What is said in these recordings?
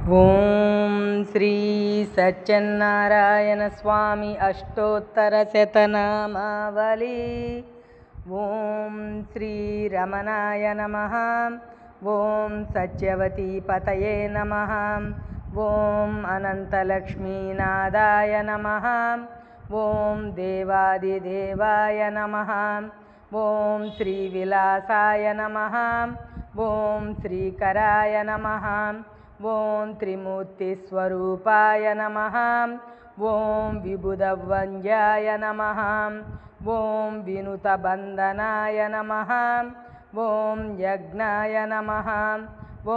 ఓం శ్రీ సత్యనారాయణ స్వామి అష్టోత్తరశతనామావళి. ఓం శ్రీ రమణాయ నమః. ఓం సత్యవతీ పతయే నమః. ఓం అనంతలక్ష్మీనాథాయ నమః. ఓం దేవాదిదేవాయ నమః. ఓం శ్రీవిలాసాయ నమః. ఓం శ్రీకరాయ నమః. ఓం త్రిమూర్తిస్వరూపాయ నమః. ఓం విబుధవంద్యాయ నమః. ఓం వినుతబంధనాయ నమః. ఓం యజ్ఞాయ నమః.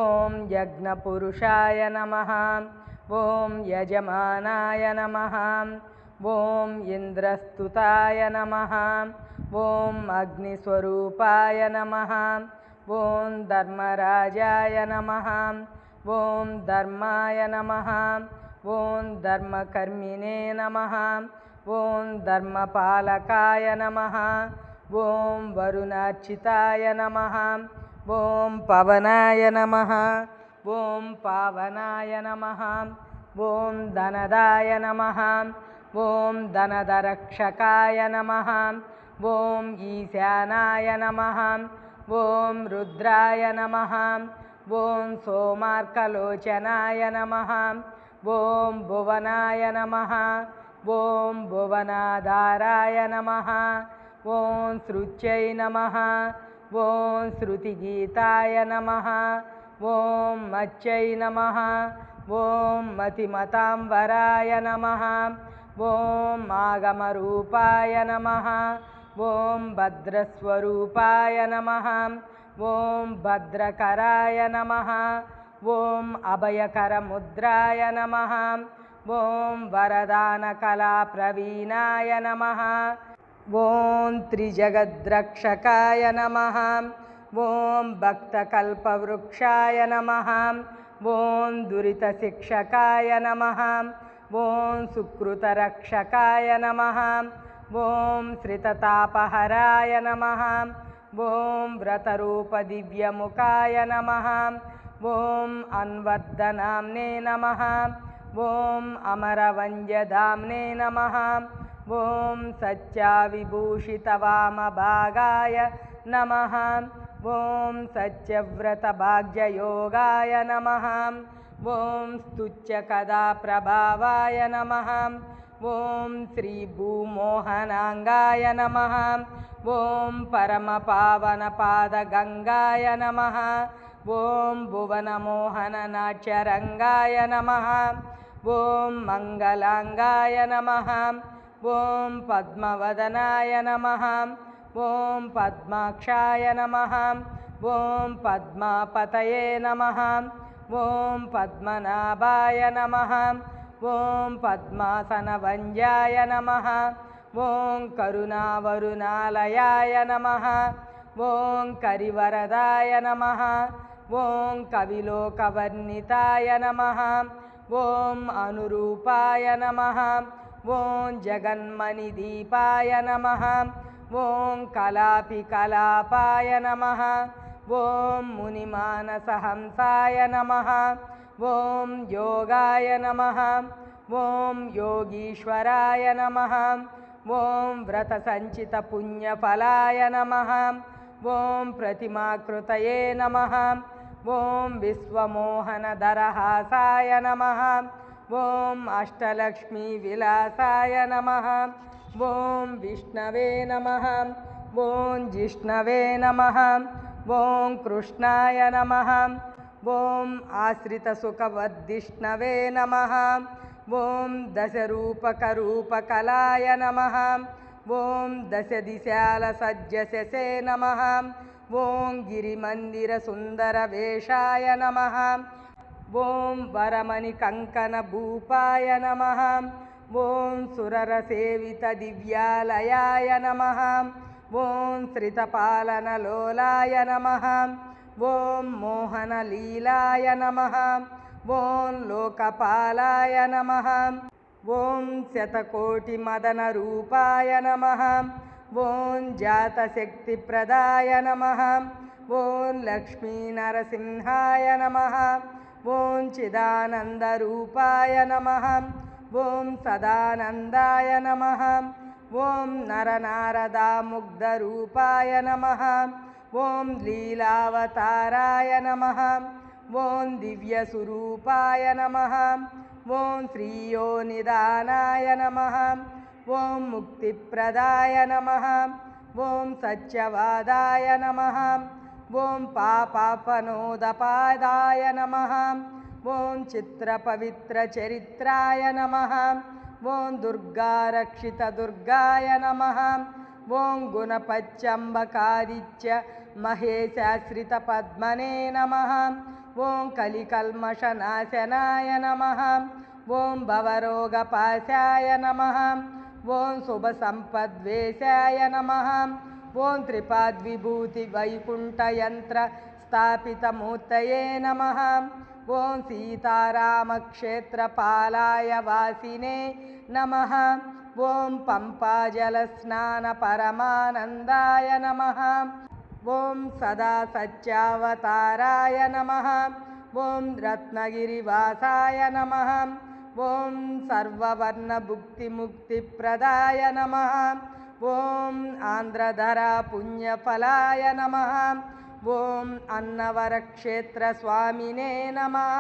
ఓం యజ్ఞపురుషాయ నమః. ఓం యజమానాయ నమః. ఓం ఇంద్రస్తుతాయ నమః. ఓం అగ్నిస్వరూపాయ నమః. ఓం ధర్మరాజాయ నమః. ఓం ధర్మాయ నమః. ఓం ధర్మకర్మిణే నమః. ఓం ధర్మపాలకాయ నమః. ఓం వరుణార్చితాయ నమః. ఓం పవనాయ నమః. ఓం పావనాయ నమః. ఓం ధనదాయ నమః. ఓం ధనదరక్షకాయ నమః. ఓం ఈశానాయ నమః. ఓం రుద్రాయ నమః. ఓం సోమార్కలోచనాయ నమః. ఓం భువనాయ నమః. ఓం భువనాధారాయ నమః. ఓం శృత్యై నమః. ఓం శృతిగీతాయ నమః. ఓం మచ్చై నమః. ఓం మతిమతాంబరాయ నమః. ఓం ఆగమరూపాయ నమః. ఓం భద్రస్వరూపాయ నమః. ఓం భద్రకరాయ నమః. ఓం అభయకరముద్రాయ నమః. ఓం వరదానకళాప్రవీణాయ నమః. ఓం త్రిజగద్రక్షకాయ నమః. ఓం భక్తకల్పవృక్షాయ నమః. ఓం దురితశిక్షకాయ నమః. ఓం సుకృతరక్షకాయ నమః. ఓం శ్రితతాపహరాయ నమః. ఓం వ్రతరూపదివ్యముఖాయ నమః. ఓం అన్వర్ధనామ్నే నమః. ఓం అమరవంద్యధామ్నే నమః. ఓం సత్యావిభూషితవామభాగాయ నమః. ఓం సత్యవ్రతభాగ్యయోగాయ నమః. ఓం స్తుత్యకథాప్రభావాయ నమః. ఓం శ్రీభూమోహనాంగాయ నమః. ఓం పరమపావనపాదగంగాయ నమః. ఓం భువనమోహననాట్యరంగాయ నమః. ఓం మంగళాంగాయ నమః. ఓం పద్మవదనాయ నమః. ఓం పద్మాక్షాయ నమః. ఓం పద్మాపతయే నమః. ఓం పద్మనాభాయ నమః. ఓం పద్మాసనవంద్యాయ నమః. ఓం కరుణావరుణాలయాయ నమః. ఓం కరివరదాయ నమః. ఓం కవిలోకవర్ణితాయ నమః. ఓం అనురూపాయ నమః. ఓం జగన్మణిదీపాయ నమః. ఓం కలాపికలాపాయ నమః. ఓం మునిమానసహంసాయ నమః. ఓం యోగాయ నమః. ఓం యోగీశ్వరాయ నమః. ఓం వ్రతసంచితపుణ్యఫలాయ నమః. ఓం ప్రతిమాకృతయే నమః. ఓం విశ్వమోహనధరహాసాయ నమః. ఓం అష్టలక్ష్మీవిలాసాయ నమః. ఓం విష్ణవే నమః. ఓం జిష్ణవే నమః. ఓం కృష్ణాయ నమః. ఓం ఆశ్రితసుఖవద్దిష్ణవే నమః. ఓం దశరూపకరూపకలాయ నమః. ఓం దశదిశాలసజ్జశే నమః. ఓం గిరిమందిరసుందరవేషాయ నమః. ఓం వరమణికంకణభూపాయ నమః. ఓం సురరసేవితదివ్యాలయాయ నమః. ఓం శ్రితపాలనలోలాయ నమః. ఓం మోహనలీలాయ నమః. ఓం లోకపాలాయ నమః. ఓం శతకోటిమదనరూపాయ నమః. ఓం జాతశక్తిప్రదాయ నమః. ఓం లక్ష్మీనరసింహాయ నమః. ఓం చిదానందరూపాయ నమః. ఓం సదానందాయ నమః. ఓం నరనారదాముగ్ధరూపాయ నమః. ఓం లీలావతారాయ నమః. ఓం దివ్యస్వరూపాయ నమః. ఓం శ్రీయోనిదానాయ నమః. ఓం ముక్తిప్రదాయ నమః. ఓం సత్యవాదాయ నమః. ఓం పాపాపనోదపాదాయ నమః. ఓం చిత్రపవిత్రచరిత్రాయ నమః. ఓం దుర్గారక్షితదుర్గాయ నమః. ఓం గుణపచ్చంబకాదిత్య మహేశాశ్రితపద్మనే నమః. ఓం కలికల్మషనాశనాయ నమః. ఓం భవరోగపాశాయ నమః. ఓం శుభసంపద్వేశాయ నమః. ఓం త్రిపాద్విభూతివైకుంఠయంత్ర స్థాపితమూర్తయే నమః. ఓం సీతారామక్షేత్రపాలాయ వాసినే నమః. ఓం పంపాజలస్నానపరమానందాయ నమః. ఓం సదా సత్యావతారాయ నమః. ఓం రత్నగిరివాసాయ నమః. ఓం సర్వవర్ణభుక్తిముక్తిప్రదాయ నమః. ఓం ఆంధ్రధరా పుణ్యఫలాయ నమః. ఓం అన్నవరక్షేత్రస్వామినే నమః.